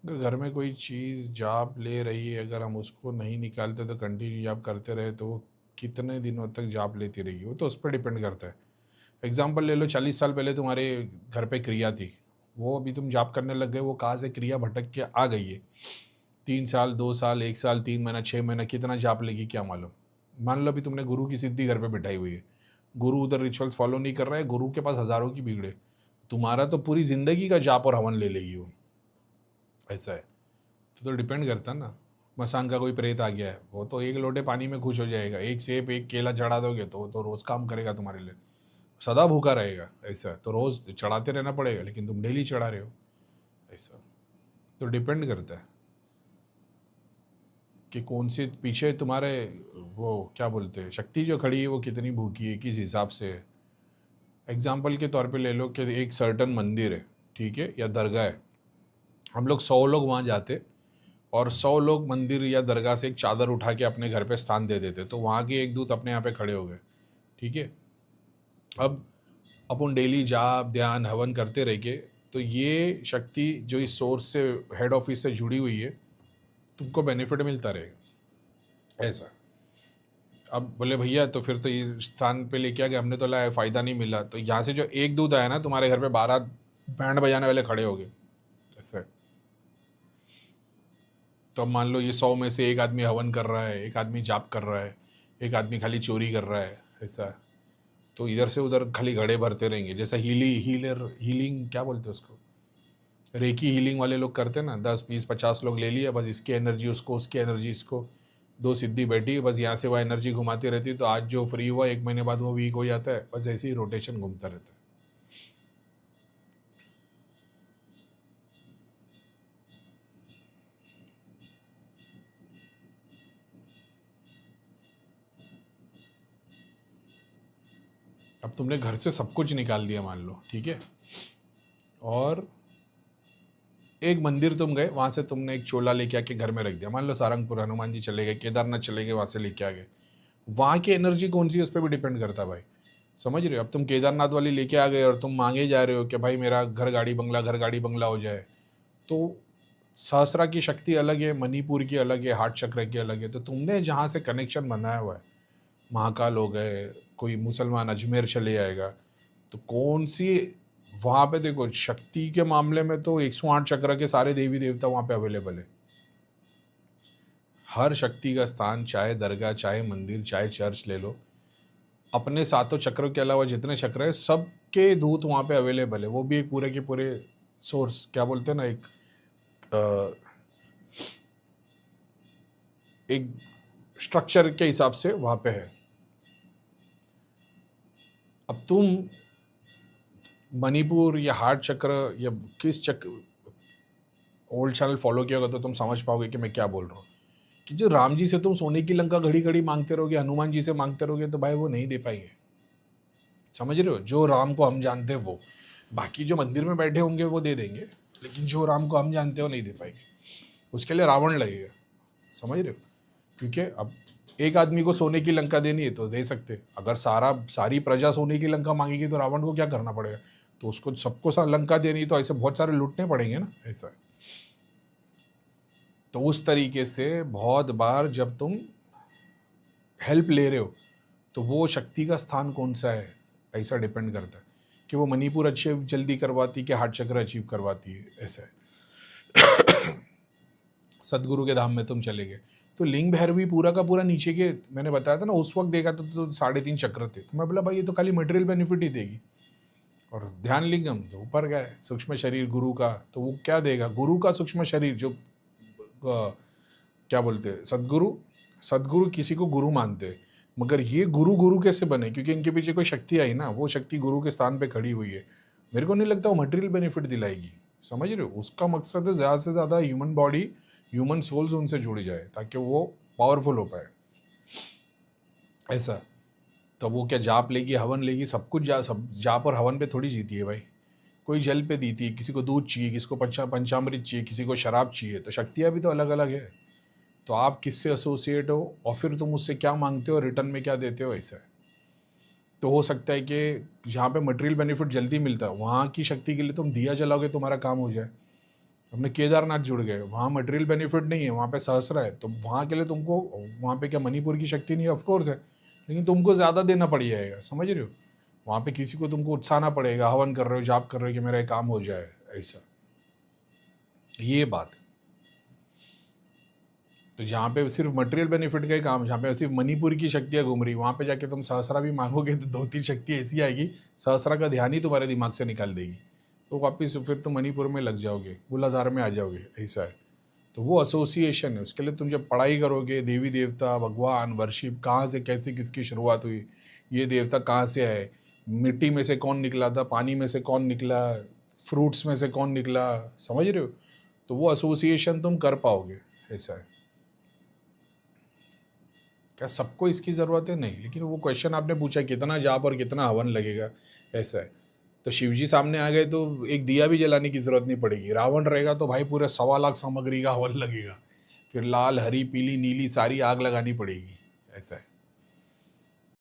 अगर घर में कोई चीज़ जाप ले रही है, अगर हम उसको नहीं निकालते तो कंटिन्यू जाप करते रहे तो वो कितने दिनों तक जाप लेती रहेगी, वो तो उस पर डिपेंड करता है। एग्जाम्पल ले लो, 40 साल पहले तुम्हारे घर पे क्रिया थी, वो अभी तुम जाप करने लग गए, वो कहाँ से क्रिया भटक के आ गई है। 3 साल, 2 साल, 1 साल, 3 महीना, 6 महीना, कितना जाप लेगी क्या मालूम। मान लो अभी तुमने गुरु की सिद्धि घर पे बिठाई हुई है, गुरु उधर रिचुअल्स फॉलो नहीं कर रहा है, गुरु के पास हज़ारों की भीड़ है, तुम्हारा तो पूरी ज़िंदगी का जाप और हवन ले लेगी वो। ऐसा है। तो डिपेंड करता है ना। मसान का कोई प्रेत आ गया है, वो तो एक लोटे पानी में खुश हो जाएगा, एक सेब एक केला चढ़ा दोगे तो वो तो रोज़ काम करेगा तुम्हारे लिए, सदा भूखा रहेगा। ऐसा है, तो रोज़ चढ़ाते रहना पड़ेगा, लेकिन तुम डेली चढ़ा रहे हो। ऐसा तो डिपेंड करता है कि कौन सी पीछे तुम्हारे, वो क्या बोलते हैं, शक्ति जो खड़ी है वो कितनी भूखी है, किस हिसाब से है। एग्जाम्पल के तौर पे ले लो कि एक सर्टन मंदिर है, ठीक है, या दरगाह है, हम लोग 100 लोग वहाँ जाते और 100 लोग मंदिर या दरगाह से एक चादर उठा के अपने घर पे स्थान दे देते, तो वहाँ के एक दूत अपने यहाँ पे खड़े हो गए। ठीक है। अब अपन डेली जाप ध्यान हवन करते रह के, तो ये शक्ति जो इस सोर्स से, हेड ऑफिस से जुड़ी हुई है, तुमको बेनिफिट मिलता रहेगा। ऐसा। अब बोले भैया तो फिर तो ये स्थान पे लेके आ गए, हमने तो लाया फ़ायदा नहीं मिला, तो यहाँ से जो एक दूध आया ना, तुम्हारे घर पे 12 बैंड बजाने वाले खड़े हो गए। ऐसा है। तो अब मान लो ये 100 में से एक आदमी हवन कर रहा है, एक आदमी जाप कर रहा है, एक आदमी खाली चोरी कर रहा है। ऐसा है। तो इधर से उधर खाली घड़े भरते रहेंगे, जैसा हीलिंग क्या बोलते हैं उसको, रेकी हीलिंग वाले लोग करते हैं ना, 10 20 50 लोग ले लिया, बस इसकी एनर्जी उसको, उसकी एनर्जी इसको, दो सिद्धि बैठी, बस यहाँ से वह एनर्जी घुमाती रहती है, तो आज जो फ्री हुआ 1 महीने बाद वो वीक हो जाता है, बस ऐसे ही रोटेशन घूमता रहता है। अब तुमने घर से सब कुछ निकाल दिया मान लो, ठीक है, और एक मंदिर तुम गए, वहाँ से तुमने एक चोला लेके आके घर में रख दिया, मान लो सारंगपुर हनुमान जी चले गए, केदारनाथ चले गए, वहाँ से लेके आ गए, वहाँ की एनर्जी कौन सी है उस पर भी डिपेंड करता है भाई। समझ रहे हो। अब तुम केदारनाथ वाली लेके आ गए और तुम मांगे जा रहे हो कि भाई मेरा घर गाड़ी बंगला हो जाए, तो सहस्रा की शक्ति अलग है, मणिपुर की अलग है, हार्ट चक्र की अलग है, तो तुमने जहाँ से कनेक्शन बनाया हुआ है, महाकाल हो गए, कोई मुसलमान अजमेर चले आएगा, तो कौन सी, वहाँ पे देखो शक्ति के मामले में तो 108 चक्र के सारे देवी देवता वहाँ पे अवेलेबल है। हर शक्ति का स्थान, चाहे दरगाह, चाहे मंदिर, चाहे चर्च ले लो, अपने सातों चक्रों के अलावा जितने चक्र है सबके दूत वहाँ पे अवेलेबल है, वो भी एक पूरे के पूरे सोर्स, क्या बोलते हैं ना, एक स्ट्रक्चर के हिसाब से वहाँ पे है। अब तुम मणिपुर या हार्ट चक्र या किस चक्र, ओल्ड चैनल फॉलो किया होगा तो तुम समझ पाओगे कि मैं क्या बोल रहा हूँ। कि जो राम जी से तुम सोने की लंका घड़ी घड़ी मांगते रहोगे, हनुमान जी से मांगते रहोगे, तो भाई वो नहीं दे पाएंगे। समझ रहे हो। जो राम को हम जानते हैं वो, बाकी जो मंदिर में बैठे होंगे वो दे देंगे, लेकिन जो राम को हम जानते हो नहीं दे पाएंगे। उसके लिए रावण लगेगा। समझ रहे हो। क्योंकि अब एक आदमी को सोने की लंका देनी है तो दे सकते, अगर सारी प्रजा सोने की लंका मांगेगी तो रावण को क्या करना पड़ेगा, तो उसको सबको लंका देनी है, तो ऐसे बहुत सारे लूटने पड़ेंगे ना। ऐसा है। तो उस तरीके से बहुत बार जब तुम हेल्प ले रहे हो, तो वो शक्ति का स्थान कौन सा है, ऐसा डिपेंड करता है कि वो मणिपुर अचीव जल्दी करवाती कि हार्ट चक्र अचीव करवाती है। ऐसा है। सदगुरु के धाम में तुम चले गए, तो लिंग भैरवी पूरा का पूरा नीचे के, मैंने बताया था ना उस वक्त देखा तो 3.5 चक्र थे, तो मैं बोला भाई ये तो खाली मटेरियल बेनिफिट ही देगी। और ध्यान लिंगम तो ऊपर गए, सूक्ष्म शरीर गुरु का, तो वो क्या देगा, गुरु का सूक्ष्म शरीर, जो क्या बोलते हैं, सदगुरु। सदगुरु किसी को गुरु मानते हैं, मगर ये गुरु गुरु कैसे बने, क्योंकि इनके पीछे कोई शक्ति आई ना, वो शक्ति गुरु के स्थान पे खड़ी हुई है। मेरे को नहीं लगता वो मटेरियल बेनिफिट दिलाएगी। समझ रहे हो। उसका मकसद है ज़्यादा से ज़्यादा ह्यूमन बॉडी, ह्यूमन सोल्स उनसे जुड़ जाए ताकि वो पावरफुल हो पाए। ऐसा। तो वो क्या जाप लेगी, हवन लेगी, सब कुछ सब जाप और हवन पे थोड़ी जीती है भाई। कोई जल पे जीती है, किसी को दूध चाहिए, किसी को पंचामृत चाहिए, किसी को शराब चाहिए, तो शक्तियाँ भी तो अलग अलग है। तो आप किससे एसोसिएट हो और फिर तुम उससे क्या मांगते हो, रिटर्न में क्या देते हो, ऐसा है। तो हो सकता है कि जहाँ पे मटेरियल बेनिफिट जल्दी मिलता है, वहाँ की शक्ति के लिए तुम दिया जलाओगे, तुम्हारा काम हो जाए। अपने केदारनाथ जुड़ गए, वहाँ मटेरियल बेनिफिट नहीं है, वहाँ पे सहस्रा है, तो वहाँ के लिए तुमको, वहाँ पे क्या मणिपुर की शक्ति नहीं है? ऑफ कोर्स है, लेकिन तुमको ज़्यादा देना पड़ जाएगा, समझ रहे हो? वहाँ पे किसी को तुमको उत्साहना पड़ेगा, हवन कर रहे हो, जाप कर रहे हो कि मेरा ये काम हो जाए, ऐसा, ये बात है। तो जहाँ पे सिर्फ मटेरियल बेनिफिट का ही काम, जहाँ पे सिर्फ मणिपुर की शक्तियाँ घूम रही, वहाँ पे जाके तुम सहस्रा भी मांगोगे तो 2-3 शक्ति ऐसी आएगी, सहस्रा का ध्यान ही तुम्हारे दिमाग से निकाल देगी, तो वापस फिर तुम मणिपुर में लग जाओगे, मूलाधार में आ जाओगे, ऐसा है। तो वो एसोसिएशन है, उसके लिए तुम जब पढ़ाई करोगे, देवी देवता, भगवान, वर्शिप, कहाँ से कैसे किसकी शुरुआत हुई, ये देवता कहाँ से आए, मिट्टी में से कौन निकला था, पानी में से कौन निकला, फ्रूट्स में से कौन निकला, समझ रहे हो? तो वो एसोसिएशन तुम कर पाओगे, ऐसा है। क्या सबको इसकी ज़रूरत है? नहीं, लेकिन वो क्वेश्चन आपने पूछा कितना जाप और कितना हवन लगेगा, ऐसा है। तो शिवजी सामने आ गए तो एक दिया भी जलाने की ज़रूरत नहीं पड़ेगी, रावण रहेगा तो भाई पूरे 1.25 लाख सामग्री का हवन लगेगा, फिर लाल, हरी, पीली, नीली सारी आग लगानी पड़ेगी, ऐसा है।